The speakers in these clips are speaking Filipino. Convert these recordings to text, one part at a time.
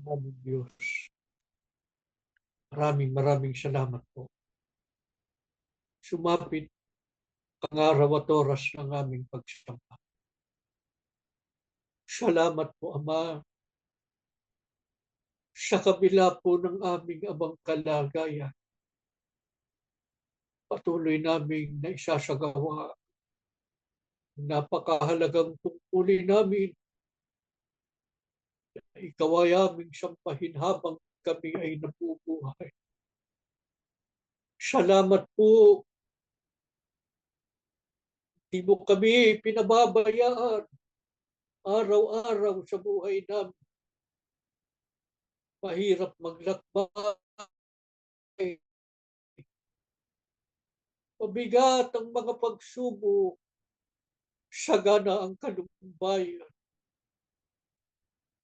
Aming Diyos, maraming salamat po. Sumapit ang araw at oras ng aming pagsamba. Salamat po, Ama, sa kabila po ng aming abang kalagayan. Patuloy naming naisasagawa ang napakahalagang tungkulin namin na ikaw ay aming sampahin habang kami ay nabubuhay. Salamat po, di mo kami pinababayaan araw-araw sa buhay namin. Mahirap maglakbay. Mabigat ang mga pagsubok, sagana ang kalubayan.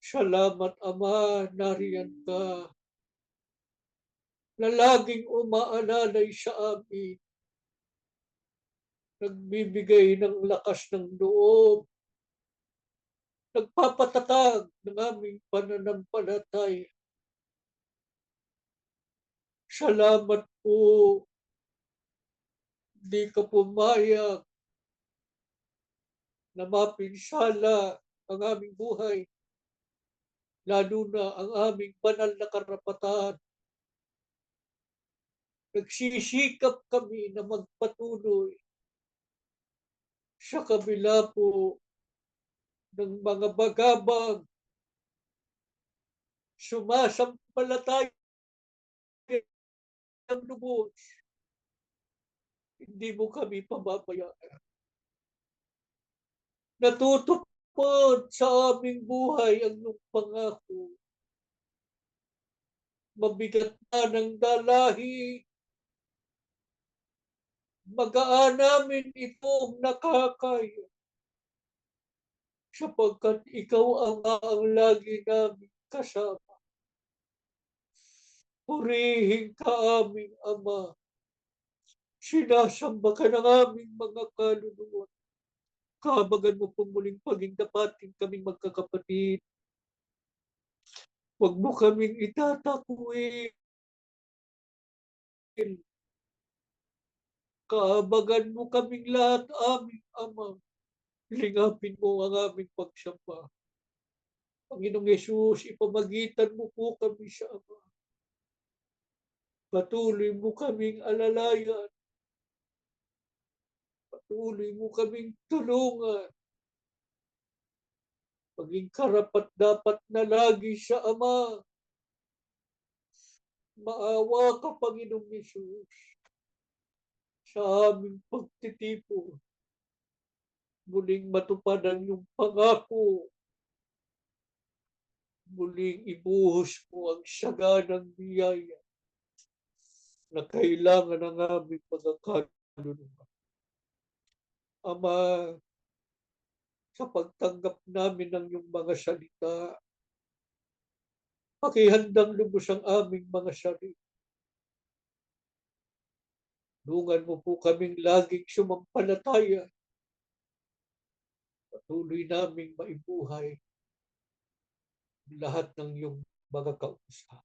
Salamat, Ama, nariyan ka na laging umaalalay sa amin, nagbibigay ng lakas ng loob, nagpapatatag ng aming pananampalataya. Salamat po, di ka pumayag na mapinsala ang aming buhay, lalo na ang aming banal na karapatan. Nagsisikap kami na magpatuloy sa kabila po ng mga bagabag, sumasampalataya ng lubos. Hindi mo kami pababayaan. Natutupad sa aming buhay ang iyong pangako. Mabigat na ng dalahi, magaan namin itong nakakaya. Sapagkat ikaw ang lagi namin kasama. Purihin ka aming Ama. Sinasamba ka ng aming mga kaluluwa. Kabagan mo po muling paging dapatin kaming magkakapatid. Huwag mo kaming itatakuin. Kabagan mo kaming lahat, aming Ama. Lingapin mo ang aming pagsamba. Panginoong Yesus, ipamagitan mo po kami sa Ama. Patuloy mo kaming alalayan. Patuloy mo kaming tulungan. Maging karapat dapat na lagi sa Ama. Maawa ka, Panginoong Yesus, sa aming pagtitipon. Muling matupad ang iyong pangako. Muling ibuhos mo ang saganang biyaya na kailangan ng aming mga kaluluwa. Ama, sa pagtanggap namin ng iyong mga salita, pakihandang lubos ang aming mga sarili. Tulungan mo po kaming laging sumampalataya. Patuloy naming maibuhay lahat ng iyong mga kausap.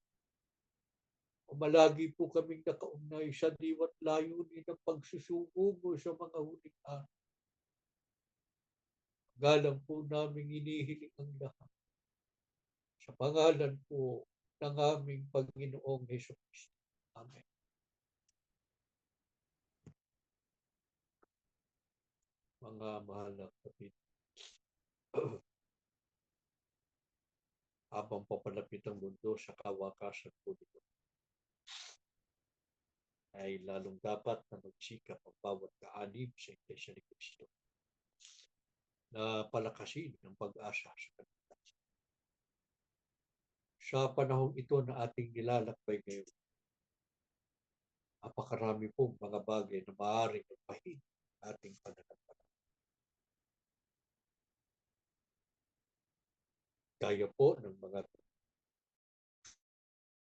Malagi po kaming nakaugnay sa diwa't layunin ng pagsusubo mo sa mga huling araw. Galang po namin inihiling ang lahat. Sa pangalan po ng aming Panginoong Hesus. Amen. Mga mahal na kapatid, habang papalapit ang mundo sa kawakasan po nito, ay lalong dapat na magsikap ang bawat kaanib sa Iglesia ni Cristo na palakasin ang pag-asa sa kanila. Sa panahong ito na ating nilalakbay ngayon, napakarami pong mga bagay na maaaring magpahin ating pananampalataya. Gaya po ng mga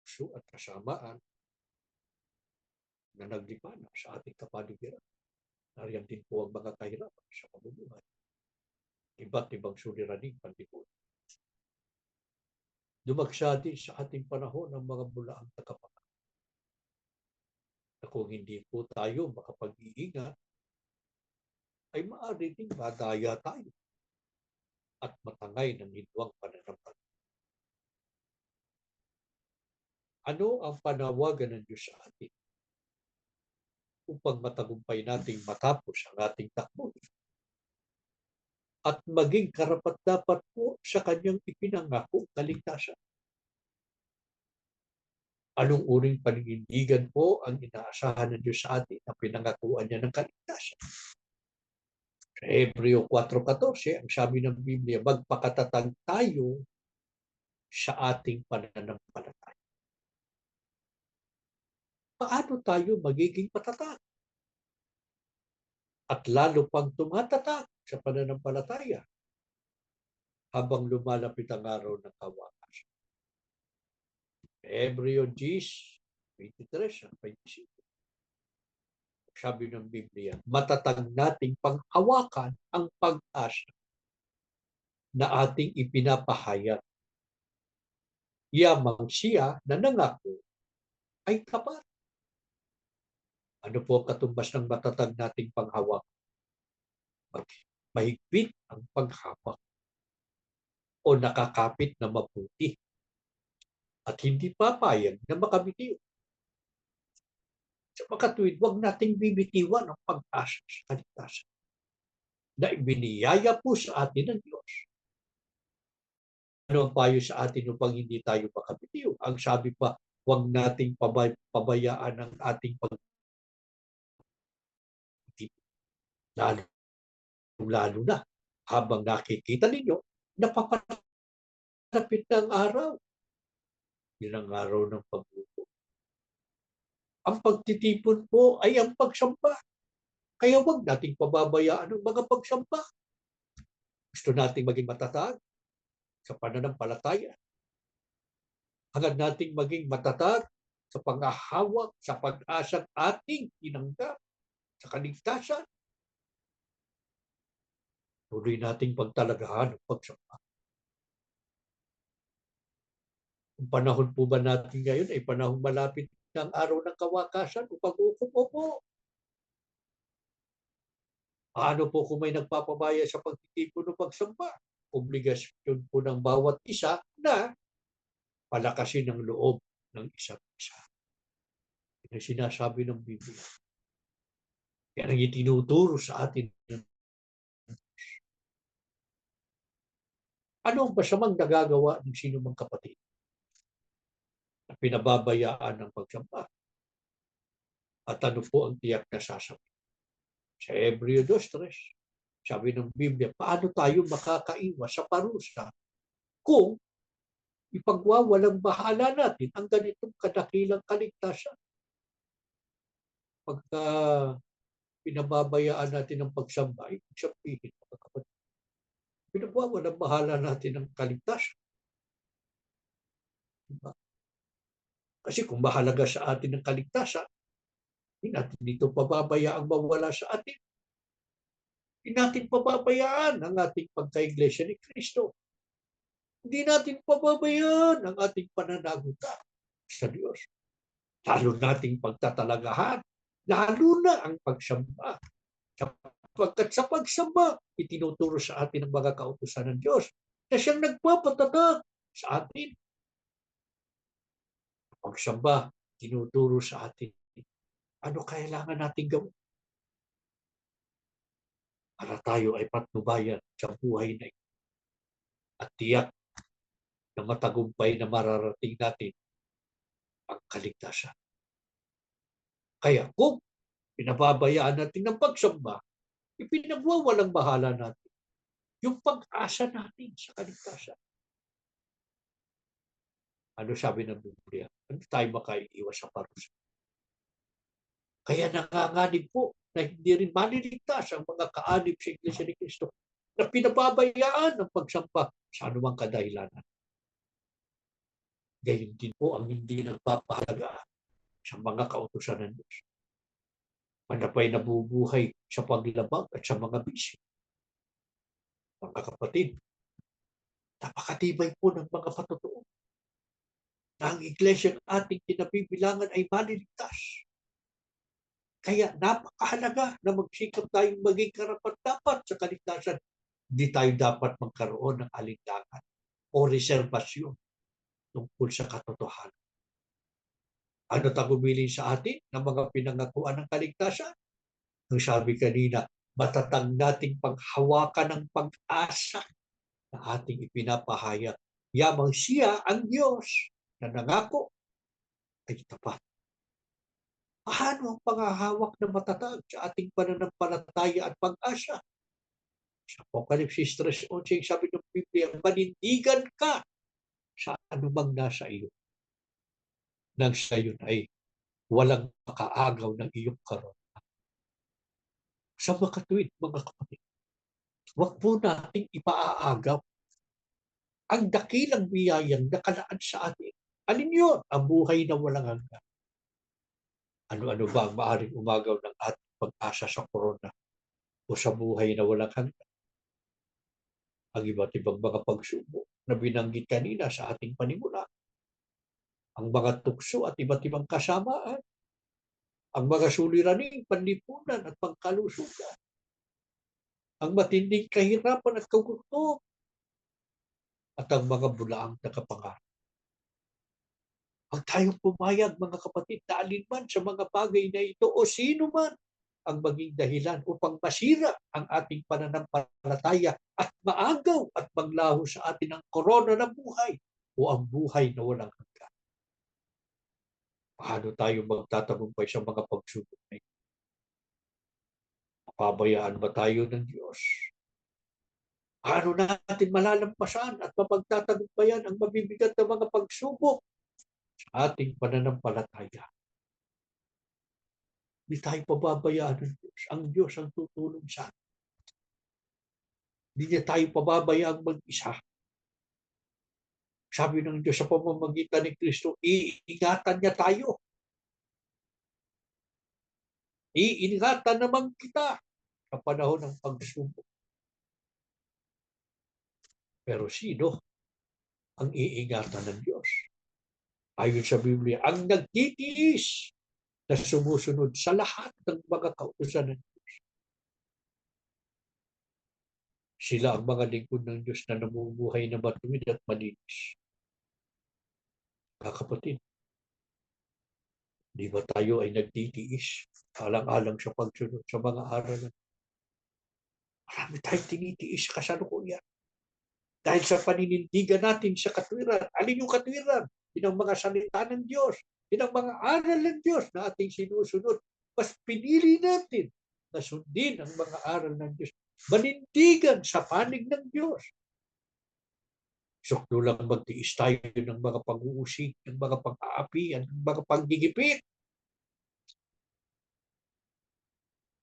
tukso at kasamaan na naglipana sa ating kapaligiran. Nariyan din po ang mga kahirapan sa pamumuhay. Iba't ibang suliraning panlipunan. Dumagsa din sa ating panahon ang mga bulaang tagapangalanan na kung hindi po tayo makapag-iingat, ay maaari ding madaya tayo at matangay ng hidwang pananampalataya. Ano ang panawagan ng Diyos sa atin upang matagumpay nating matapos ang ating takbo at maging karapat-dapat po sa kanyang ipinangakong kaligtasan? Anong uring paninindigan po ang inaasahan ng Diyos sa atin na pinangakuan niya ng kaligtasan? Sa Hebreo 4:14, ang sabi ng Biblia, magpakatatag tayo sa ating pananampalataya. Paano tayo magiging matatag? At lalo pang tumatatag sa pananampalataya habang lumalapit ang araw ng kawakas. Hebreo 10:23-25. Sabi ng Biblia, matatag nating panghawakan ang pag-asa na ating ipinapahayag. Yamang siya na nangako ay tapat. Ano po katumbas ng matatag nating panghawak? Mahigpit ang paghawak o nakakapit na mabuti at hindi papayag na makabitiw. Sa makatuwid, huwag nating bibitiwan ang pag-asa sa kaligtasan na ibiniyaya po sa atin ng Diyos. Ano ang payo sa atin upang hindi tayo makabitiw? Ang sabi pa, huwag nating pabayaan ang ating pag lalo na habang nakikita ninyo na papalapit na ang araw. Yun ang araw ng pagluto. Ang pagtitipon po ay ang pagsamba. Kaya huwag nating pababayaan ang mga pagsamba. Gusto nating maging matatag sa pananampalataya. Hangad nating maging matatag sa panghahawak, sa pag-asang ating tinanggap sa kaligtasan. Tuloy nating pagtalagahan ang pagsamba. Ang panahon po ba natin ngayon ay panahon malapit ng araw ng kawakasan o pag-uukom? Opo. Paano po kung may nagpapabaya sa pagtitipon o pagsamba? Obligasyon po ng bawat isa na palakasin ang loob ng isa't isa. Ito ang sinasabi ng Biblia. Kaya nang itinuturo sa atin. Ano ang masamang nagagawa ng sinumang kapatid na pinababayaan ng pagsamba? At ano po ang tiyak na sasabi? Sa Hebreo 2:3, sabi ng Biblia, paano tayo makakaiwas sa parusa kung ipagwawalang bahala natin ang ganitong kadakilang kaligtasan? Pagka pinababayaan natin ang pagsamba, ibig sabihin, mga kapatid, pinagwawalang bahala natin ang kaligtasan. Diba? Kasi kung mahalaga sa atin ang kaligtasan, hindi natin dito pababayaang mawala sa atin. Hindi natin pababayaan ang ating pagka-iglesia ni Kristo. Hindi natin pababayaan ang ating pananagutan sa Diyos. Lalo nating pagtatalagahan, lalo na ang pagsamba. Sapagkat sa pagsamba, itinuturo sa atin ang mga kautusan ng Diyos na siyang nagpapatatag sa atin. Pagsamba, tinuturo sa atin ano kailangan natin gawin para tayo ay patnubayan sa buhay na ito at tiyak na matagumpay na mararating natin ang kaligtasan. Kaya kung pinababayaan natin ng pagsamba, ipinagwawalang bahala natin yung pag-asa natin sa kaligtasan. Ano sabi ng Biblia? Hindi tayo makaiiwas sa parusa. Kaya nanganganib po na hindi rin maliligtas ang mga kaanib sa Iglesia ni Cristo na pinababayaan ng pagsamba sa anumang kadahilanan. Gayon din po ang hindi nagpapahalaga sa mga kautusan ng Diyos. Manapay nabubuhay sa paglabag at sa mga bisyo. Mga kapatid, napakatibay po ng mga patutuo. na ang iglesia ng ating kinabibilangan ay maliligtas. Kaya napakahalaga na magsikap tayong maging karapat-dapat sa kaligtasan. Hindi tayo dapat magkaroon ng alinlangan o reserbasyon tungkol sa katotohanan. Ano tagubilin sa atin ng mga pinangakuan ng kaligtasan? Ang sabi kanina, matatag nating paghawakan ng pag-asa na ating ipinapahayag. Yamang siya ang Diyos na nangako ay tapat. Paano ang panghahawak na matatag sa ating pananampalataya at pag-asa? Sa Apokalipsis 3:11, sabi ng Biblia, manindigan ka sa anumang nasa iyo nang sa iyo ay walang makaagaw ng iyong karon. Sa makatuwid, mga kapatid, huwag po nating ipaaagaw ang dakilang biyayang nakalaan sa atin. Alin yun? Ang buhay na walang hanggan. Ano-ano ba ang maaaring umagaw ng ating pag-asa sa korona o sa buhay na walang hanggan? Ang iba't ibang mga pagsubok na binanggit kanina sa ating panimula. Ang mga tukso at iba't ibang kasamaan. Ang mga suliraning panlipunan at pangkalusugan. Ang matinding kahirapan at kagutom. At ang mga bulaang nakapangarap. Huwag tayong pumayag, mga kapatid, na alinman sa mga bagay na ito o sino man ang maging dahilan upang masira ang ating pananampalataya at maagaw at maglaho sa atin ang korona ng buhay o ang buhay na walang hanggan. Paano tayo magtatagumpay sa mga pagsubok na ito? Pabayaan ba tayo ng Diyos? Paano natin malalampasan at mapagtatagumpayan ang mabibigat na mga pagsubok sa ating pananampalataya? Hindi tayo pababayaan ng Diyos. Ang Diyos ang tutulong sa atin. Hindi niya tayo pababayaang mag-isa. Sabi ng Diyos sa pamamagitan ni Kristo, iingatan niya tayo. Iingatan naman kita sa panahon ng pagsubok. Pero sino ang iingatan ng Diyos? Ayon sa Biblia, ang nagtitiis na sumusunod sa lahat ng mga kautusan ng Diyos. Sila ang mga lingkod ng Diyos na namumuhay na matuwid at malinis. Mga kapatid, di ba tayo ay nagtitiis alang-alang sa pagsunod sa mga aralan? Marami tayong tinitiis sa kasalukuyan. Dahil sa paninindigan natin sa katwiran. Alin yung katwiran? Yun ang mga salita ng Diyos. Yun ang mga aral ng Diyos na ating sinusunod. Mas pinili natin na sundin ang mga aral ng Diyos. Manindigan sa panig ng Diyos. Sukdo lang magtiis tayo ng mga pag-uusig, ng mga pag-aapian, ng mga paggigipit.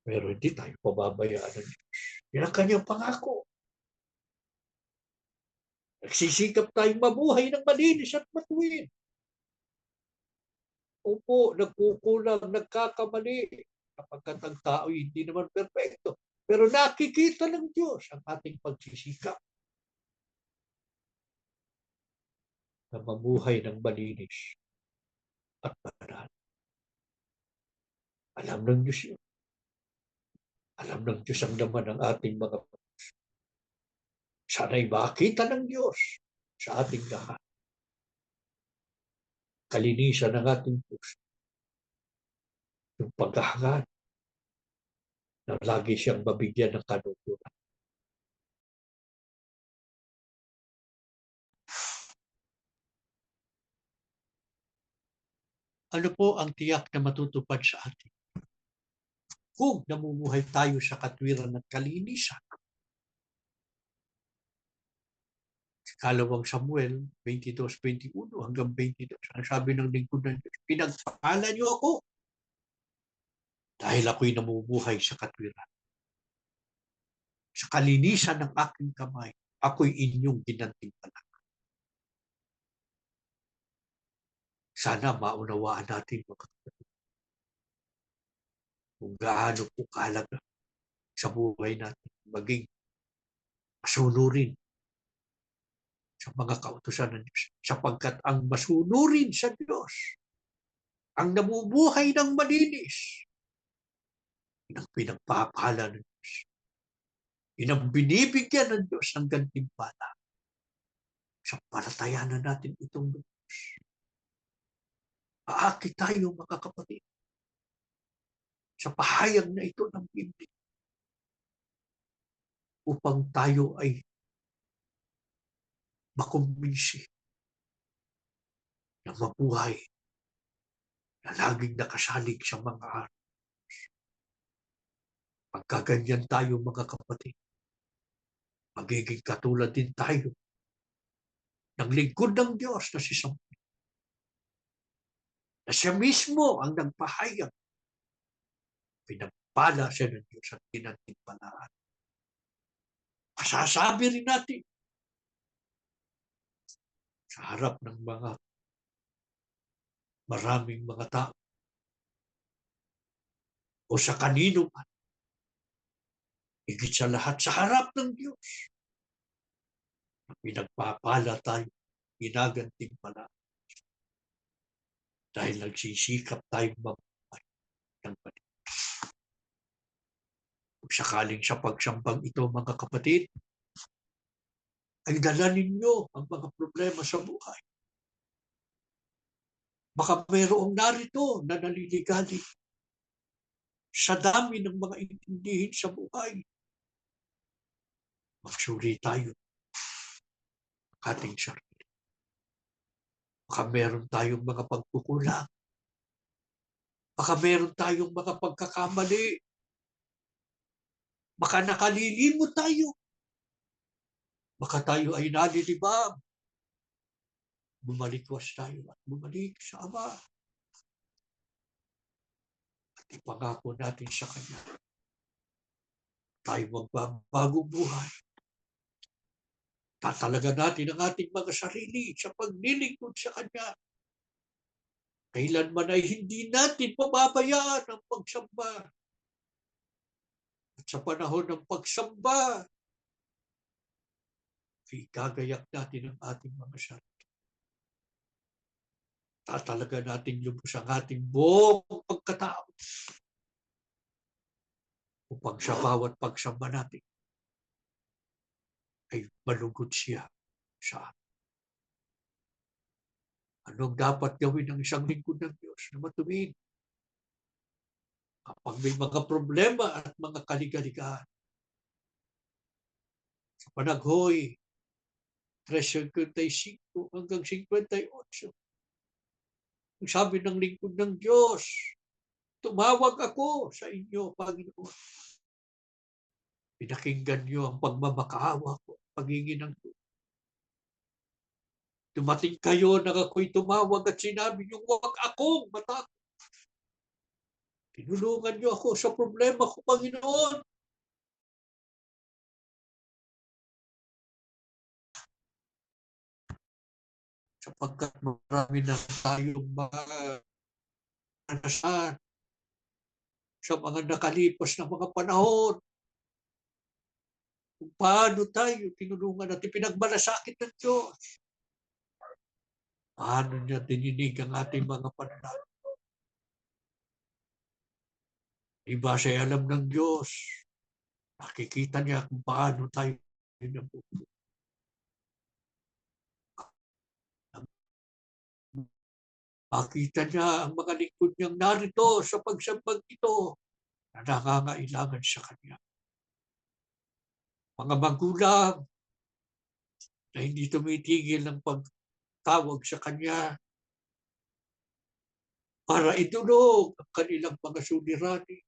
Pero hindi tayo pababayaan ng Diyos. Yan ang kanyang pangako. Nagsisikap tayong mabuhay ng malinis at matuwid. Opo, nagkukulang, nagkakamali. Kapagkat ang tao hindi naman perfecto. Pero nakikita ng Diyos ang ating pagsisikap na mabuhay ng malinis at banal. Alam ng Diyos yun. Alam ng Diyos ang laman ng ating mga puso. Sana'y makita ng Diyos sa ating lahat. Kalinisan ng ating puso. Yung paghahangad na lagi siyang mabigyan ng kanuguran. Ano po ang tiyak na matutupad sa atin? Kung namumuhay tayo sa katwiran at kalinisan. Kalawang Samuel 22:21 hanggang 22. Ang sabi ng lingkod ng Diyos, pinagpala niyo ako dahil ako'y namumuhay sa katwiran. Sa kalinisan ng aking kamay, ako'y inyong ginantimpalaan. Sana maunawaan natin mga kapatid kung gaano po kahalaga sa buhay natin maging masunurin sa mga kautusan ng Diyos, sapagkat ang masunurin sa Diyos, ang nabubuhay ng malinis, yun ang pinagpapala ng Diyos. Yun ang binibigyan ng Diyos ng gantimpala. Sa palatayanan natin itong Diyos. Aakit tayo, mga kapatid, sa pahayag na ito ng Biblia upang tayo ay makumbinsi na mabuhay na laging nakasalig sa mga araw. Pagkaganyan tayo, mga kapatid, magiging katulad din tayo ng lingkod ng Diyos na si Samuel, na siya mismo ang nagpahayag. Pinagpala siya ng Diyos at pinagtimpalaan. Masasabi rin natin sa harap ng mga maraming mga tao o sa kanino man, higit sa lahat sa harap ng Diyos, na pinagpapala tayo, ginagantimpala, dahil nagsisikap tayong mabuhay ng malinis. Kung sakaling sa pagsambang ito, mga kapatid, ay dala ninyo ang mga problema sa buhay. Baka mayroong narito na naliligali sa dami ng mga intindihin sa buhay. Magsuri tayo ng ating sarili. Baka meron tayong mga pagkukulang. Baka meron tayong mga pagkakamali. Baka nakalilimot tayo. Baka tayo ay nalilibang. Bumalikwas tayo at bumalik sa Ama. At ipangako natin sa Kanya. Tayo magbabagong buhay. Tatalaga natin ang ating mga sarili sa paglilingkod sa Kanya. Kailanman ay hindi natin pababayaan ang pagsamba. At sa panahon ng pagsamba, ay gagayak natin ang ating mga sarili. Tatalaga natin lubos ang ating buong pagkatao upang sa bawat pagsamba natin ay malugod siya sa atin. Anong dapat gawin ng isang lingkod ng Diyos na matuwid? Kapag may mga problema at mga kaligaligahan, sa panaghoy, 3:55 hanggang 58, ang sabi ng lingkod ng Diyos, tumawag ako sa inyo, Panginoon. Pinakinggan niyo ang pagmamakaawa ko, paghingi ng tulong. Dumating kayo na ako'y tumawag at sinabi niyo, huwag akong matakot. Tinulungan niyo ako sa problema ko, Panginoon. Sapagkat marami na tayong mga karanasan sa mga nakalipas na mga panahon. Kung paano tayo tinulungan at ipinagmalasakit ng Diyos. Paano niya dininig ang ating mga pananalangin. Iba siya alam ng Diyos. Nakikita niya kung paano tayo nabubuhay. Makita niya ang mga lingkod niyang narito sa pagsambang ito na nangangailangan sa Kanya. Mga magulang na hindi tumitigil ng pagtawag sa Kanya para itulog ang kanilang mga suliranin,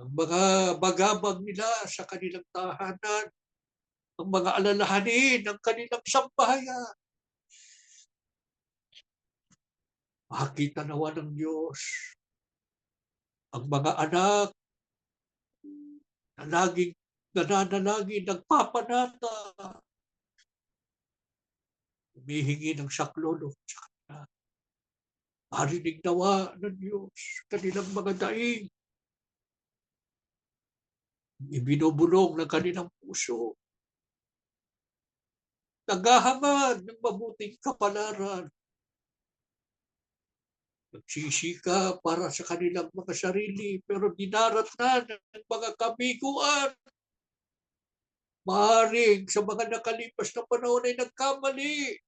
ang mga bagabag nila sa kanilang tahanan, ang mga alalahanin ng kanilang sambahayan. Makita nawa ng Diyos ang mga anak na laging nananalangin, nagpapanata, humihingi ng saklolo sa Kanya. Marinig nawa ng Diyos kanilang mga daing, ibinubulong ng kanilang puso. naghahangad ng mabuting kapalaran, nagsisika para sa kanilang mga sarili, pero dinaratnan ng mga kabiguan. Maaaring sa mga nakalipas na panahon ay nagkamali.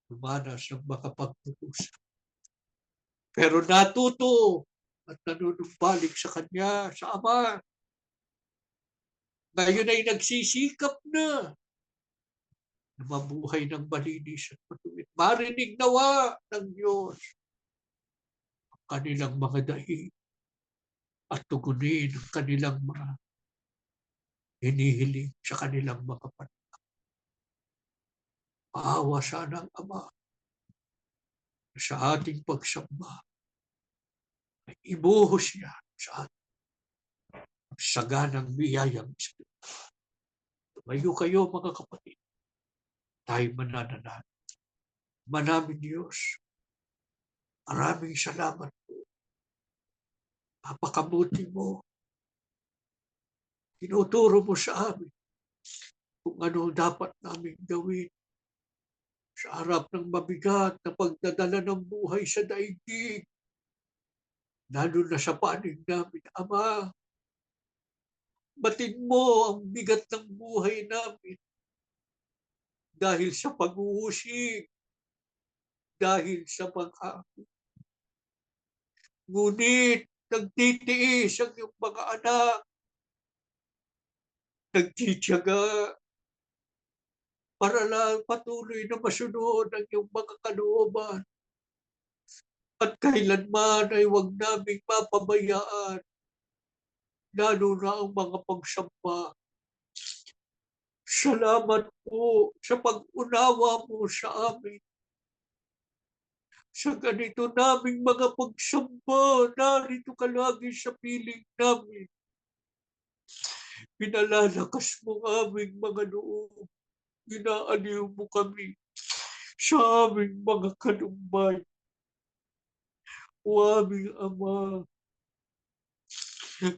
Dumanas ng mga pagdurusa. Pero natuto at nanunumbalik sa Kanya, sa Ama. Ngayon ay nagsisikap na mabuhay ng malinis at matuwid. Marinig nawa ng Diyos ang kanilang mga dahi at tugunin ang kanilang mga hinihiling sa kanilang mga panalangin. Maawa sana ang Ama sa ating pagsamba ay ibuhos niya sa ating saganang biyayang Espiritu. Tumayo kayo mga kapatid, tayo mananalangin. Manaming Diyos, maraming salamat po. Napakabuti mo. Tinuturo mo sa amin kung ano dapat namin gawin sa harap ng mabigat na pagdadala ng buhay sa daigdig, lalo na sa panig namin. Ama, batid mo ang bigat ng buhay namin dahil sa pag-uusig, dahil sa pag-amin. Ngunit nagtitiis ang iyong mga anak, nagtitiyaga para lang patuloy na masunod ang iyong mga kalooban. At kailanman ay huwag naming mapabayaan, lalo na ang mga pagsamba. Salamat po sa pag-unawa mo sa amin. Sa ganito naming mga pagsamba, narito ka lagi sa piling namin. Pinalalakas mo ang aming mga loob. Inaaliw mo kami sa aming mga kalumbay. O aming Ama,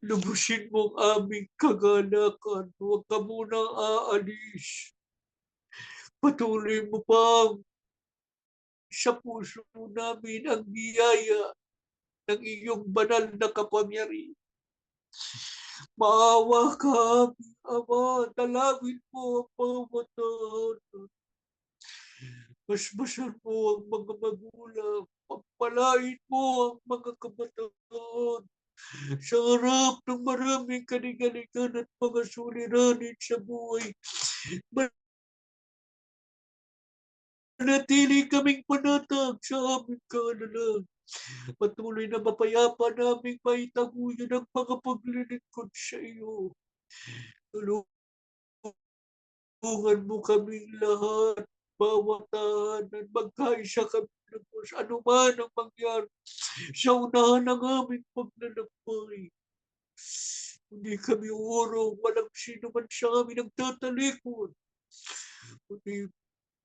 lubusin mo ang aming kagalakan. Huwag ka munang aalis. Patuloy mo pang sa puso namin ang biyaya ng iyong banal na kapangyarihan. Maawa ka, aming Ama, dalawin mo ang bawat tahanan. Basbasan mo ang mga magulang, pagpalain mo ang mga kabataan sa harap ng maraming kaniganigan at mga suliranin sa buhay. Manatili kaming panatag sa aming kaalalan. Patuloy na mapayapa naming maitaguyan ang mga paglilingkod sa iyo. Tulungan mo kaming lahat, bawat tahanan, magkaisa kami ng Diyos. Ano man ang mangyari sa unahan ng aming paglalakbay. Hindi kami urong, walang sino man sa amin nagtatalikod. Kundi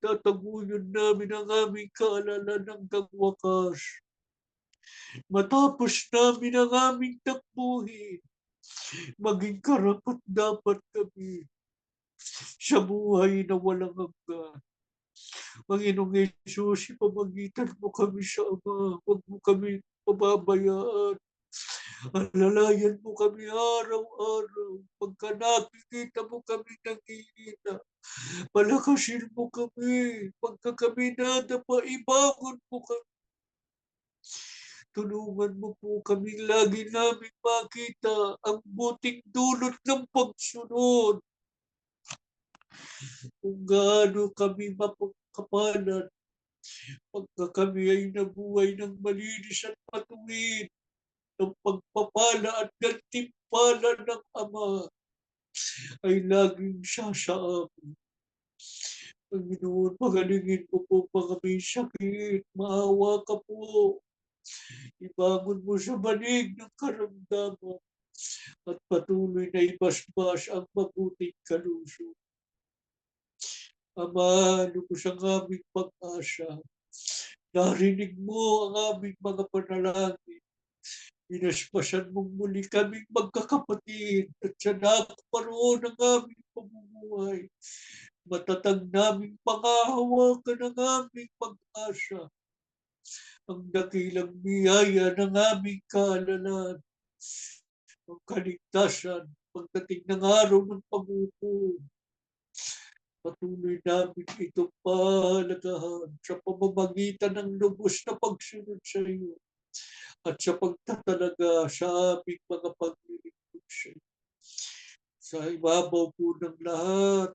tataguyan namin ang aming kaalalan hanggang wakas. Matapos namin ang aming takbuhin, maging karapat dapat kami sa buhay na walang hanggan. Panginoong Yesus, ipamagitan mo kami sa Ama. Huwag mo kami pababayaan. Alalayan mo kami araw-araw. Pagka nakikita mo kami nangihina, palakasin mo kami. Pagka kami nadapa, ibangon mo kami. Tulungan mo po kami lagi namin makita ang buting dulot ng pagsunod. Kung gaano kami mapagkapalan pagka kami ay nabuhay ng malinis at matuwid, ng pagpapala at gantimpala ng Ama ay laging sa amin. Panginoon, pagalingin mo po mga may sakit. Maawa ka po. Ibangon mo sa banig ng karamdaman at patuloy na ibasbas ang mabuting kaluso. Ama, lubos ang aming pag-asa. Narinig mo ang aming mga panalangin. Pinaspasyan mong muli kaming magkakapatid at siya nakakaroon ng aming pamumuhay. Matatag naming pangahawakan ng aming pag-asa, ang dakilang biyaya ng aming kaalalan, ang kaligtasan, pagdating ng araw ng pag-upo. Patuloy namin itong pahalagahan sa pamamagitan ng lubos na pagsunod sa iyo at sa pagtatalaga sa aming mga paglilingkod sa iyo. Sa ibabaw po ng lahat,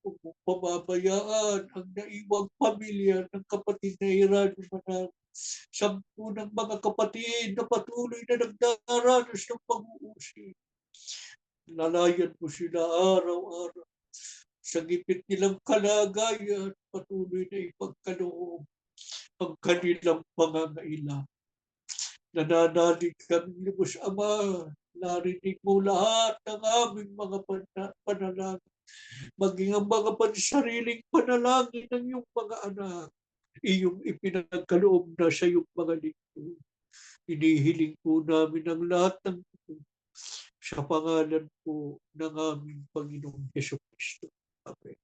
huwag mong pababayaan ang naiwang pamilya ng kapatid na Hiranio Manalo. 10 ng mga kapatid na patuloy na nagdaranas ng pag-uusig. Lalayan mo sila araw-araw sa gipit nilang kalagayan, patuloy na ipagkaloob ang kanilang pangangailangan. Nananalig kaming lubos, Ama, narinig mo lahat ng aming mga panalangin, maging ang mga pansariling panalangin ng iyong mga anak, iyong ipinagkaloob na sa iyong mga lingkod. Inihiling po namin ang lahat ng ito sa pangalan po ng aming Panginoong Hesus Kristo. Amen.